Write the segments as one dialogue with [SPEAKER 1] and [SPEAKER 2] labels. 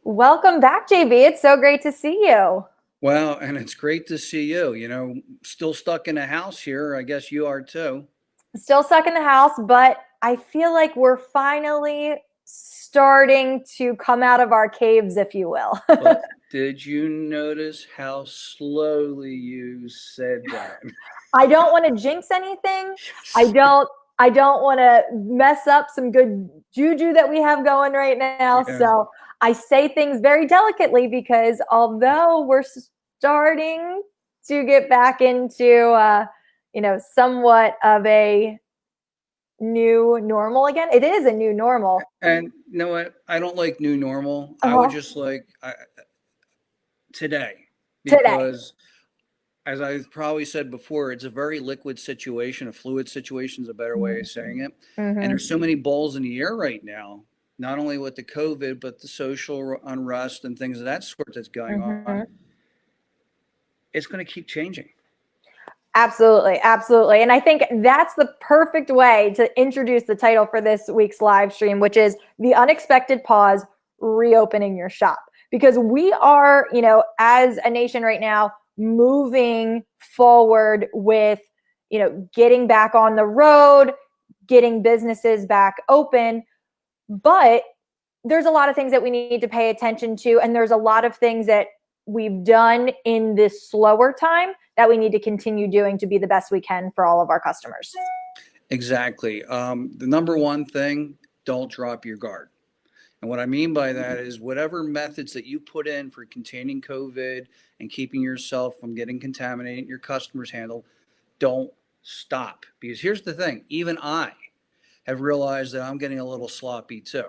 [SPEAKER 1] Welcome back, JB. It's so great to see you.
[SPEAKER 2] Well, and it's great to see you. Still stuck in a house here. I guess you are too.
[SPEAKER 1] Still stuck in the house, but I feel like we're finally starting to come out of our caves, if you will.
[SPEAKER 2] But did you notice how slowly you said that?
[SPEAKER 1] I don't want to jinx anything. I
[SPEAKER 2] Yes.
[SPEAKER 1] don't I don't want to mess up some good juju that we have going right now.
[SPEAKER 2] Yeah.
[SPEAKER 1] So I say things very delicately because although we're starting to get back into somewhat of a new normal again. It is a new normal.
[SPEAKER 2] And you know what? I don't like new normal. I would
[SPEAKER 1] Uh-huh.
[SPEAKER 2] just like today
[SPEAKER 1] Today.
[SPEAKER 2] because, as I've probably said before, it's a very liquid situation. A fluid situation is a better way of saying it. And
[SPEAKER 1] Mm-hmm.
[SPEAKER 2] there's so many balls in the air right now, not only with the COVID, but the social unrest and things of that sort that's going on.
[SPEAKER 1] Mm-hmm.
[SPEAKER 2] It's going to keep changing.
[SPEAKER 1] Absolutely, absolutely. And I think that's the perfect way to introduce the title for this week's live stream, which is The Unexpected Pause, Reopening Your Shop. Because we are, as a nation right now, moving forward with, getting back on the road, getting businesses back open. But there's a lot of things that we need to pay attention to. And there's a lot of things that we've done in this slower time that we need to continue doing to be the best we can for all of our customers.
[SPEAKER 2] Exactly. The number one thing, don't drop your guard. And what I mean by that is whatever methods that you put in for containing COVID and keeping yourself from getting contaminated, your customers handle, don't stop. Because here's the thing, even I have realized that I'm getting a little sloppy too.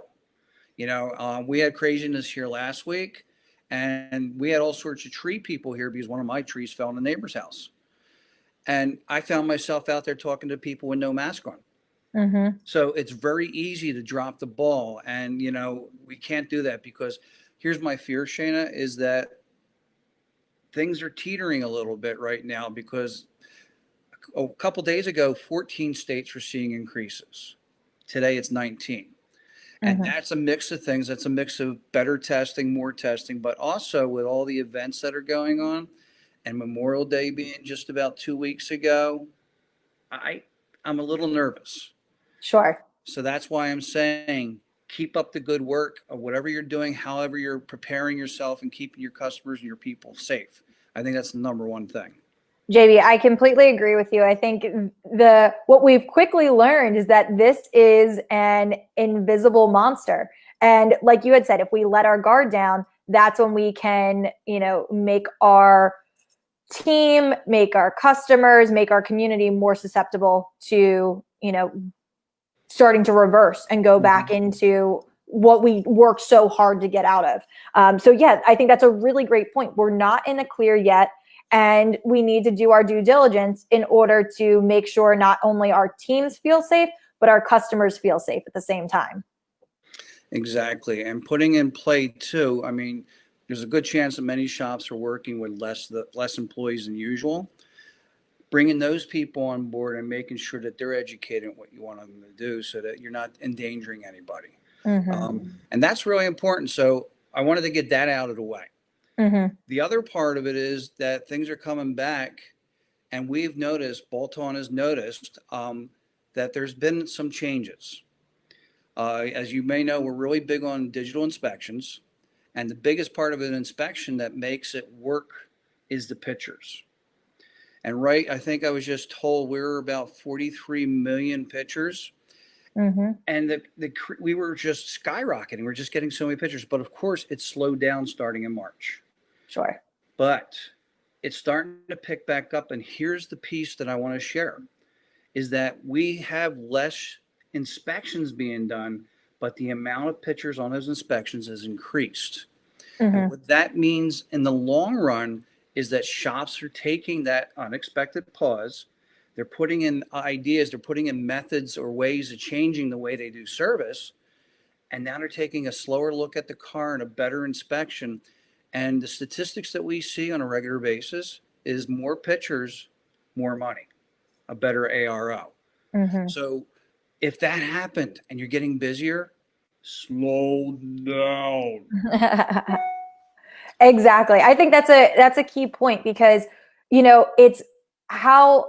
[SPEAKER 2] We had craziness here last week, and we had all sorts of tree people here because one of my trees fell in the neighbor's house. And I found myself out there talking to people with no mask on.
[SPEAKER 1] Mm-hmm.
[SPEAKER 2] So it's very easy to drop the ball. And, we can't do that because here's my fear, Shayna, is that things are teetering a little bit right now because a couple days ago, 14 states were seeing increases. Today it's 19. And
[SPEAKER 1] Mm-hmm.
[SPEAKER 2] that's a mix of things. That's a mix of better testing, more testing, but also with all the events that are going on and Memorial Day being just about 2 weeks ago, I I'm a little nervous.
[SPEAKER 1] Sure.
[SPEAKER 2] So that's why I'm saying keep up the good work of whatever you're doing, however you're preparing yourself and keeping your customers and your people safe. I think that's the number one thing.
[SPEAKER 1] JB, I completely agree with you. I think the what we've quickly learned is that this is an invisible monster. And like you had said, if we let our guard down, that's when we can, make our team, make our customers, make our community more susceptible to, starting to reverse and go back
[SPEAKER 2] Mhm.
[SPEAKER 1] into what we worked so hard to get out of. So, yeah, I think that's a really great point. We're not in the clear yet. And we need to do our due diligence in order to make sure not only our teams feel safe, but our customers feel safe at the same time.
[SPEAKER 2] Exactly. And putting in play too, I mean, there's a good chance that many shops are working with less employees than usual. Bringing those people on board and making sure that they're educated in what you want them to do so that you're not endangering anybody.
[SPEAKER 1] Mm-hmm.
[SPEAKER 2] And that's really important. So I wanted to get that out of the way.
[SPEAKER 1] Mm-hmm.
[SPEAKER 2] The other part of it is that things are coming back, and we've noticed, Bolton has noticed, that there's been some changes. As you may know, we're really big on digital inspections, and the biggest part of an inspection that makes it work is the pictures. And right, I think I was just told we were about 43 million pictures,
[SPEAKER 1] Mm-hmm.
[SPEAKER 2] and we were just skyrocketing. We're just getting so many pictures, but of course, it slowed down starting in March.
[SPEAKER 1] Sure.
[SPEAKER 2] But it's starting to pick back up, and here's the piece that I want to share is that we have less inspections being done, but the amount of pictures on those inspections has increased. And
[SPEAKER 1] Mm-hmm.
[SPEAKER 2] what that means in the long run is that shops are taking that unexpected pause. They're putting in ideas, they're putting in methods or ways of changing the way they do service. And now they're taking a slower look at the car and a better inspection. And the statistics that we see on a regular basis is more pictures, more money, a better ARO.
[SPEAKER 1] Mm-hmm.
[SPEAKER 2] So if that happened and you're getting busier, slow down.
[SPEAKER 1] Exactly. I think that's a key point because it's how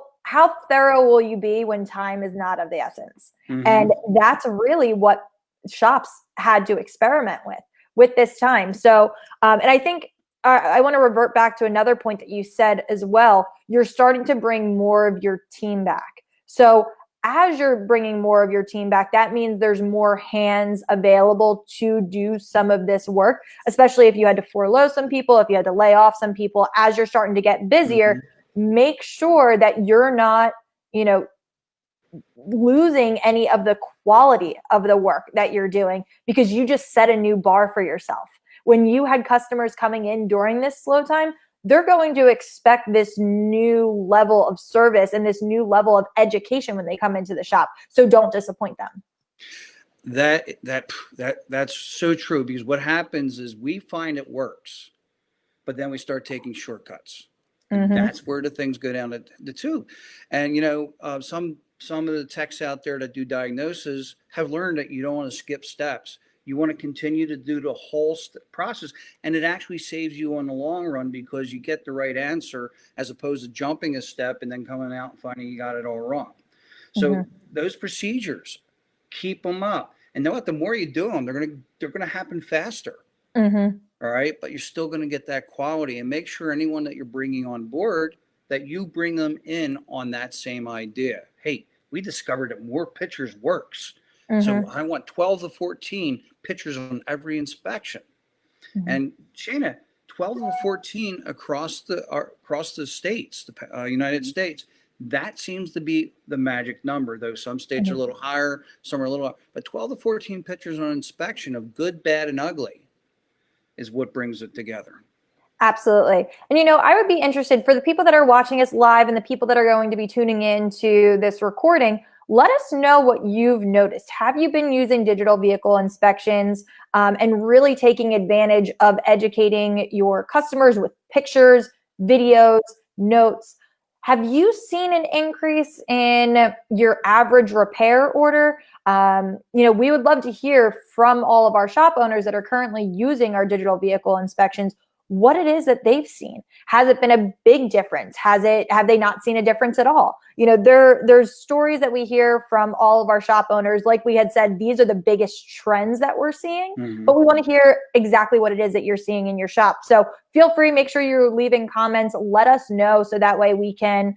[SPEAKER 1] thorough will you be when time is not of the essence? And
[SPEAKER 2] Mm-hmm.
[SPEAKER 1] that's really what shops had to experiment with this time. So, and I think I want to revert back to another point that you said as well. You're starting to bring more of your team back. So as you're bringing more of your team back, that means there's more hands available to do some of this work, especially if you had to furlough some people, if you had to lay off some people. As you're starting to get busier,
[SPEAKER 2] Mm-hmm.
[SPEAKER 1] make sure that you're not, losing any of the quality of the work that you're doing because you just set a new bar for yourself. When you had customers coming in during this slow time, they're going to expect this new level of service and this new level of education when they come into the shop. So don't disappoint them.
[SPEAKER 2] That's so true, because what happens is we find it works, but then we start taking shortcuts, and
[SPEAKER 1] Mm-hmm.
[SPEAKER 2] that's where the things go down the tube. And some of the techs out there that do diagnosis have learned that you don't want to skip steps. You want to continue to do the whole process, and it actually saves you on the long run because you get the right answer as opposed to jumping a step and then coming out and finding you got it all wrong.
[SPEAKER 1] Mm-hmm.
[SPEAKER 2] So those procedures, keep them up, and know what? The more you do them, they're gonna happen faster.
[SPEAKER 1] Mm-hmm.
[SPEAKER 2] All right, but you're still going to get that quality, and make sure anyone that you're bringing on board, that you bring them in on that same idea. Hey, we discovered that more pictures works, so
[SPEAKER 1] Mm-hmm.
[SPEAKER 2] I want 12 to 14 pictures on every inspection.
[SPEAKER 1] Mm-hmm.
[SPEAKER 2] And Shayna, 12 to 14 across the states, the United States, that seems to be the magic number. Though some states are a
[SPEAKER 1] Mm-hmm.
[SPEAKER 2] little higher, some are a little, but 12 to 14 pictures on inspection of good, bad, and ugly is what brings it together.
[SPEAKER 1] Absolutely. And I would be interested for the people that are watching us live and the people that are going to be tuning in to this recording, let us know what you've noticed. Have you been using digital vehicle inspections and really taking advantage of educating your customers with pictures, videos, notes? Have you seen an increase in your average repair order? We would love to hear from all of our shop owners that are currently using our digital vehicle inspections what it is that they've seen. Has it been a big difference? Have they not seen a difference at all? There's stories that we hear from all of our shop owners. Like we had said, these are the biggest trends that we're seeing,
[SPEAKER 2] Mm-hmm.
[SPEAKER 1] but we want to hear exactly what it is that you're seeing in your shop. So feel free, make sure you're leaving comments, let us know so that way we can,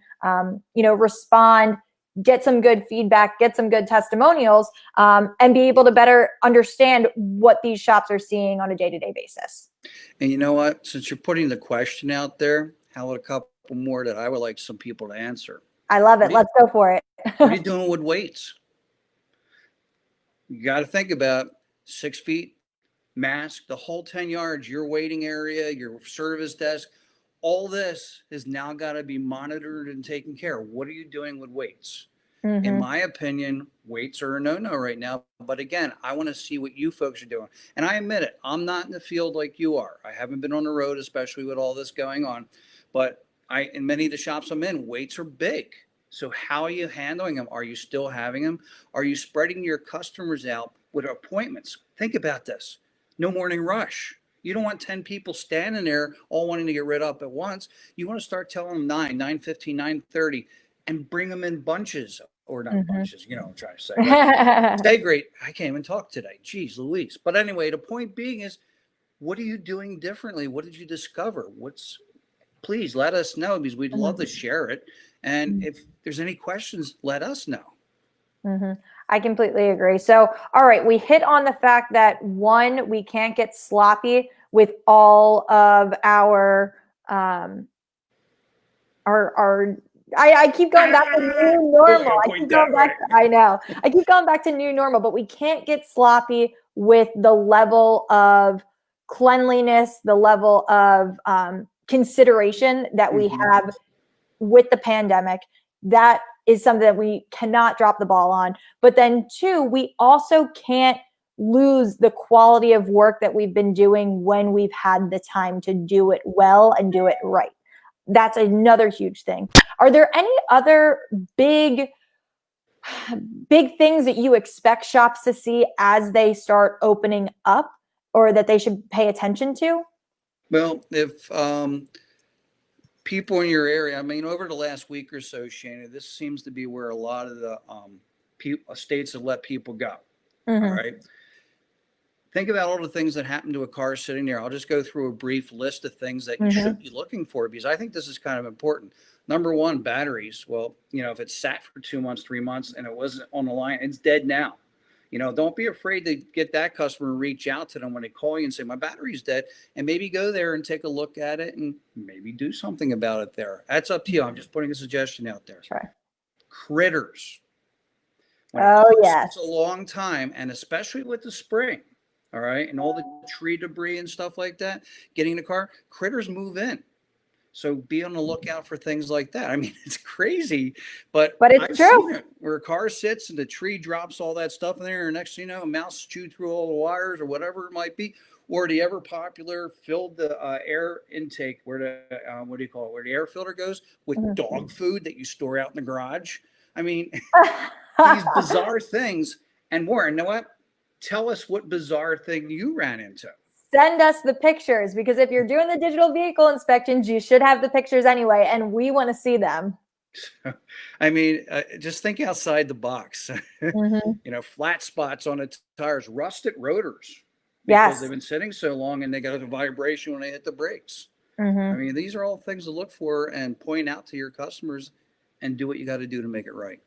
[SPEAKER 1] respond, get some good feedback, get some good testimonials, and be able to better understand what these shops are seeing on a day-to-day basis.
[SPEAKER 2] And you know what? Since you're putting the question out there, how about a couple more that I would like some people to answer?
[SPEAKER 1] I love
[SPEAKER 2] What
[SPEAKER 1] it.
[SPEAKER 2] are you,
[SPEAKER 1] Let's go for it.
[SPEAKER 2] what are you doing with weights? You got to think about 6 feet, mask, the whole 10 yards, your waiting area, your service desk. All this has now got to be monitored and taken care of. What are you doing with weights? In
[SPEAKER 1] Mm-hmm.
[SPEAKER 2] my opinion, weights are a no-no right now. But again, I want to see what you folks are doing. And I admit it, I'm not in the field like you are. I haven't been on the road, especially with all this going on. But in many of the shops I'm in, weights are big. So how are you handling them? Are you still having them? Are you spreading your customers out with appointments? Think about this. No morning rush. You don't want 10 people standing there all wanting to get rid of at once. You want to start telling them 9, 9:15, 9:30, and bring them in bunches, or not
[SPEAKER 1] Mm-hmm.
[SPEAKER 2] bunches, I'm trying to say, but stay great. I can't even talk today. Geez Louise. But anyway, the point being is, what are you doing differently? What did you discover? Please let us know, because we'd love to share it. And if there's any questions, let us know.
[SPEAKER 1] Mm-hmm. I completely agree. So, all right, we hit on the fact that one, we can't get sloppy with all of our I keep going back to new
[SPEAKER 2] We're
[SPEAKER 1] normal.
[SPEAKER 2] gonna
[SPEAKER 1] I
[SPEAKER 2] point
[SPEAKER 1] keep going
[SPEAKER 2] that
[SPEAKER 1] back
[SPEAKER 2] way.
[SPEAKER 1] I know. I keep going back to new normal, but we can't get sloppy with the level of cleanliness, the level of consideration that we
[SPEAKER 2] Mm-hmm.
[SPEAKER 1] have with the pandemic. That is something that we cannot drop the ball on. But then two, we also can't lose the quality of work that we've been doing when we've had the time to do it well and do it right. That's another huge thing. Are there any other big big things that you expect shops to see as they start opening up or that they should pay attention to?
[SPEAKER 2] Well, if people in your area, I mean, over the last week or so, Shannon, this seems to be where a lot of the states have let people go. All
[SPEAKER 1] Mm-hmm.
[SPEAKER 2] right. Think about all the things that happen to a car sitting there. I'll just go through a brief list of things that you
[SPEAKER 1] Mm-hmm.
[SPEAKER 2] should be looking for because I think this is kind of important. Number one, batteries. Well, if it's sat for 2 months, 3 months, and it wasn't on the line, it's dead now. Don't be afraid to get that customer and reach out to them when they call you and say, my battery's dead, and maybe go there and take a look at it and maybe do something about it there. That's up to you. I'm just putting a suggestion out there.
[SPEAKER 1] Sure.
[SPEAKER 2] Critters. When a
[SPEAKER 1] Oh,
[SPEAKER 2] car
[SPEAKER 1] yes.
[SPEAKER 2] sits a long time, and especially with the spring, all right, and all the tree debris and stuff like that, getting in the car, critters move in. So be on the lookout for things like that. I mean, it's crazy, but
[SPEAKER 1] But it's
[SPEAKER 2] I've
[SPEAKER 1] true.
[SPEAKER 2] seen it where a car sits and the tree drops all that stuff in there, and next thing you know, a mouse chewed through all the wires or whatever it might be, or the ever popular filled the air intake where the what do you call it, where the air filter goes with
[SPEAKER 1] Mhm.
[SPEAKER 2] dog food that you store out in the garage. I mean, these bizarre things and more. And you know what? Tell us what bizarre thing you ran into.
[SPEAKER 1] Send us the pictures because if you're doing the digital vehicle inspections, you should have the pictures anyway, and we want to see them.
[SPEAKER 2] I mean, just think outside the box.
[SPEAKER 1] Mm-hmm.
[SPEAKER 2] Flat spots on the tires, rusted rotors because they've
[SPEAKER 1] Yes.
[SPEAKER 2] been sitting so long and they got a vibration when they hit the brakes. I
[SPEAKER 1] Mm-hmm.
[SPEAKER 2] mean, these are all things to look for and point out to your customers and do what you got to do to make it right.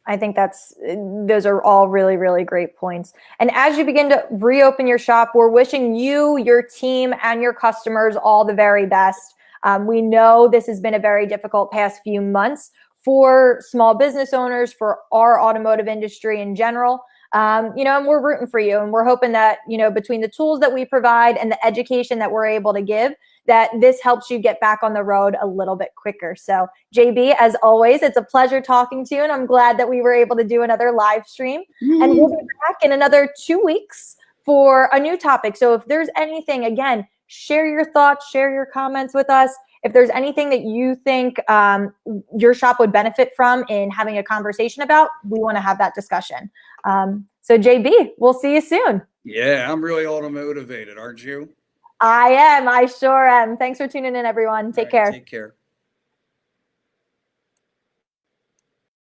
[SPEAKER 1] I think those are all really, really great points. And as you begin to reopen your shop, we're wishing you, your team, and your customers all the very best. We know this has been a very difficult past few months for small business owners, for our automotive industry in general. And we're rooting for you. And we're hoping that, between the tools that we provide and the education that we're able to give, that this helps you get back on the road a little bit quicker. So, JB, as always, it's a pleasure talking to you. And I'm glad that we were able to do another live stream. And we'll be back in another 2 weeks for a new topic. So if there's anything, again, share your thoughts, share your comments with us. If there's anything that you think your shop would benefit from in having a conversation about, we want to have that discussion. So JB, we'll see you soon.
[SPEAKER 2] Yeah, I'm really automotivated, aren't you?
[SPEAKER 1] I am. I sure am. Thanks for tuning in, everyone.
[SPEAKER 2] All
[SPEAKER 1] Take
[SPEAKER 2] right,
[SPEAKER 1] care.
[SPEAKER 2] take care.